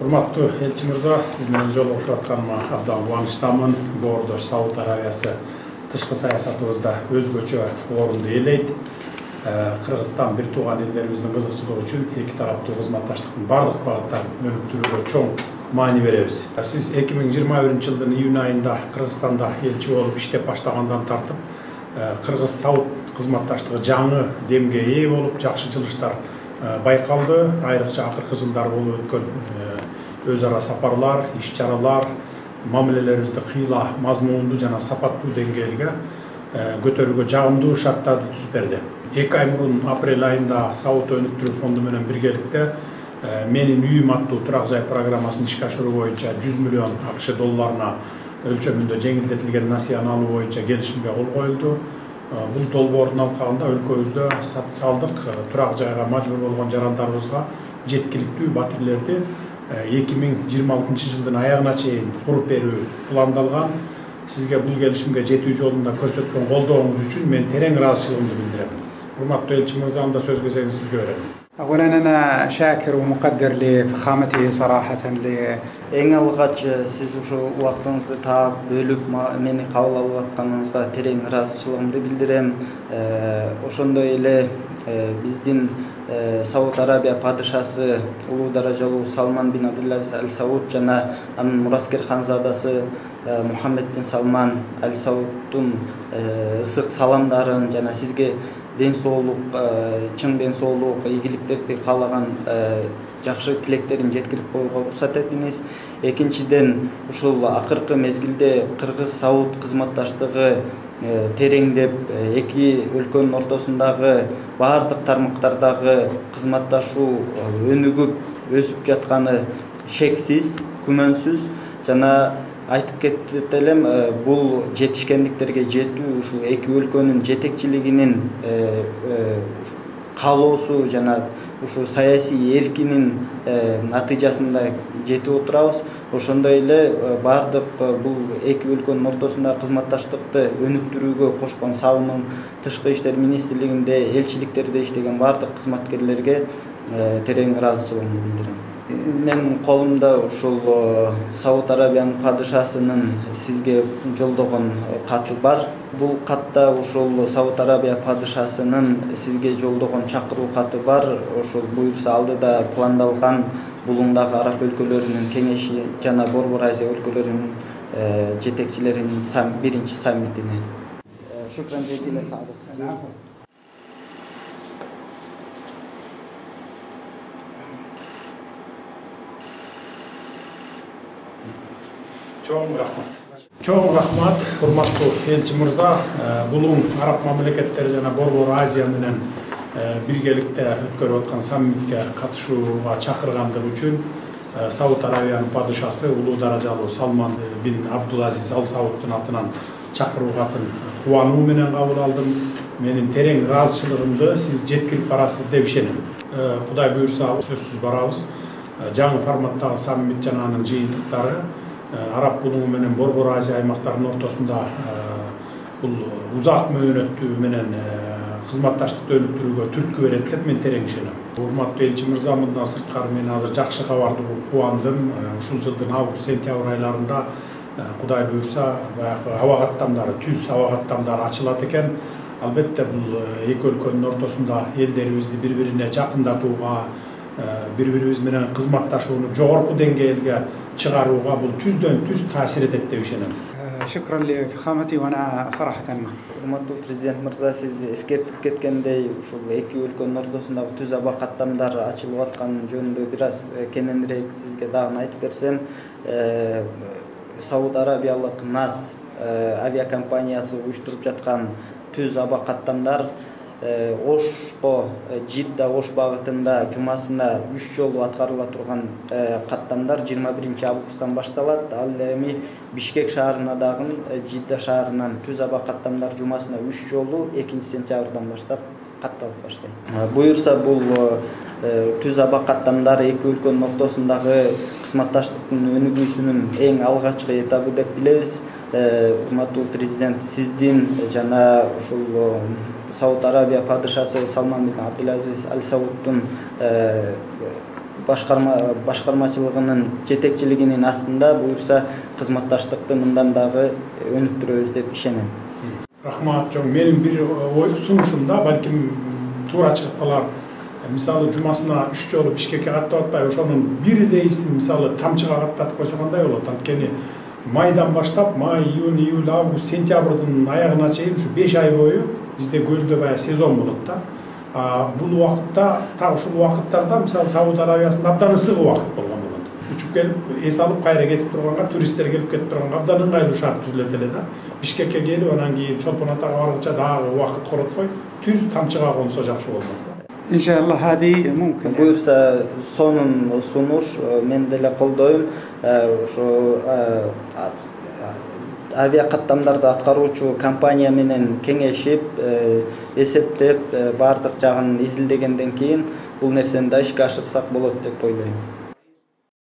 Урматтуу элчи мырза, сиз менен жолугушуп атканыма абдан кубанычтамын. Боордо Сауд Арабиясы тышкы саясатыбызда өзгөчө орунду ээлейт. Кыргызстан бир тууган элдерибиздин кызыкчылыгы үчүн эки тараптуу кызматташтыктын бардык багыттарын өнүктүрүүгө чоң маани беребиз. Сиз 2021-жылдын июнь айында Кыргызстанда элчи болуп иштеп баштагандан тартып, Кыргыз-Сауд кызматташтыгы жаңы демге ээ болуп, жакшы жылыштар байкалды. Айрыкча акыркы жылдар болуп өткөн өз ара сапарлар, иш-чаралар, мамилелерибизди кыйла мазмундуу жана сапаттуу деңгээлге көтөрүүгө жагымдуу шарттарды түзүп берди. 2 ай мурун апрель айында Сауд өнүктүрүү фонду менен биргеликте менин үйүм аттуу турак жай программасын ишке ашыруу боюнча 100 миллион АКШ долларына өлчөмүндө жеңилдетилген насыяны алуу боюнча келишимге кол коюлду. Бул долбоордун алкагында өлкөбүздө социалдык турак жайга мажбур болгон жарандарыбызга жеткиликтүү батирлерди 2026-жылдын аягына чейин куруп берүү пландалган. Сизге бул келишимге жетүү жолунда көрсөткөн колдооңуз үчүн мен терең ыраазычылыгымды билдирем. Урматтуу элчи мырза, анда сөз кезегин сизге берем. أولا أنا شاكر ومقدر لفخامته صراحة Эң алгач сиз ушу убактыңызды таап бөлүп мени кабыл алып атканыңызга терең ыраазычылыгымды билдирем. Ошондой эле биздин Сауд Арабия падышасы улуу даражалуу Салман бин Абдулазиз Аль Сауд жана анын мураскер ханзадасы Мухаммед бин Салман Аль Сауддун ысык саламдарын жана сизге ден соолук, чың ден соолук, ийгиликтерди каалаган жакшы тилектерин жеткирип коюуга уруксат этиңиз. Экинчиден, ушул акыркы мезгилде Кыргыз-Сауд кызматташтыгы тереңдеп, эки өлкөнүн ортосундагы баардык тармактардагы кызматташуу өнүгүп, өсүп жатканы шексиз, күмөнсүз жана айтып кетип элем, бул жетишкендиктерге жетүү ушул эки өлкөнүн жетекчилигинин каалоосу жана ушу саясий эркинин натыйжасында жетип отурабыз. Ошондой эле баардык бул эки өлкөнүн ортосундагы кызматташтыкты өнүктүрүүгө кошкон сабынын тышкы иштер министрлигинде, элчиликтерде иштеген баардык кызматкерлерге терең ыраазычылыгымды билдирем. Менин колумда ушул Сауд Арабиянын падышасынын сизге жолдогон каты бар. Бул катта ушул Сауд Арабия падышасынын сизге жолдогон чакыруу каты бар. Ошол буюрса алдыда пландалган булуңдагы араб өлкөлөрүнүн кеңеши жана Борбор Азия өлкөлөрүнүн жетекчилеринин биринчи саммитине. Шукран жезилен сагыз. Чоң рахмат, урматтуу элчи мырза. Булуң араб мамлекеттери жана Борбор Азия менен биргеликте өткөрүп аткан саммитке катышууга чакыргандыгы үчүн Сауд Арабиянын падышасы улуу даражалуу Салман бин Абдулазиз Аль Сауддун атынан чакыруу катын кубануу менен кабыл алдым. Менин терең ыраазычылыгымды сиз жеткирип барасыз деп ишенем. Кудай буюрса сөзсүз барабыз. Жаңы форматтагы саммит жана анын жыйынтыктары Араб булуңу менен Борбор Азия аймактарынын ортосунда бул узак мөөнөттүү менен кызматташтыкты өнүктүрүүгө түрткү берет деп мен терең ишенем. Урматтуу элчи мырза, мындан сырткары мен азыр жакшы кабарды кубандым. Ушул жылдын август-сентябрь айларында Кудай буюрса баягы аба каттамдары, түз аба каттамдары ачылат экен. Албетте бул эки өлкөнүн ортосунда элдерибизди бири-бирине жакындатууга, бири-бирибиз менен кызматташууну жогорку деңгээлге чыгарууга бул түздөн түз таасир этет деп ишенем. شكرا لفخامتي وأنا صراحة Урматтуу президент мырза, сиз эскертип кеткендей, ушул эки өлкөнүн ортосундагы түз аба каттамдар ачылып атканы жөнүндө бир аз кененирээк сизге дагы айтып берсем, Сауд Арабиялык НАС авиакомпаниясы уюштуруп жаткан түз аба каттамдар Ошко, Жидда Ош багытында жумасына 3 жолу аткарыла турган каттамдар 21 августтан башталат. Ал эми Бишкек шаарына дагы Жидда шаарынан түз аба каттамдар жумасына 3 жолу 2 сентябрдан баштап катталып баштайт. Буюрса бул түз аба каттамдар эки өлкөнүн ортосундагы кызматташтыктын өнүгүүсүнүн эң алгачкы этабы деп билебиз. Урматтуу президент, сиздин жана ушул Сауд Арабия падышасы Салман бин Абдулазиз Аль Сауддун башкармачылыгынын жетекчилигинин астында буюрса кызматташтыкты мындан дагы өнүктүрөбүз деп ишенем. Рахмат чоң. Менин бир ой сунушумда балким туура чыгып калар. Мисалы жумасына 3 жолу Бишкекке каттап атпай, ошонун бир рейсин мисалы тамчыга каттатып койсо кандай болот? Анткени майдан баштап, май, июнь, июль, август, сентябрдын аягына чейин ушу 5 ай бою бизде көлдө баягы сезон болот да. Бул убакытта, так ушул убакыттарда мисалы Сауд Арабиясында абдан ысык убакыт болгон болот. Учуп келип, эс алып кайра кетип турганга, туристтер келип кетип турганга абдан ыңгайлуу шарт түзүлөт эле да. Бишкекке келип, анан кийин Чолпон Атага баргыча дагы убакыт коротпой, түз тамчыга консо жакшы болот. إن شاء الله هذه ممكن. Буюрса сонун сунуш мен деле колдойм. Ошо авиа каттамдарды аткаруучу компания менен кеңешип, эсептеп, баардык жагын изилдегенден кийин бул нерсени да ишке ашырсак болот деп ойлойм.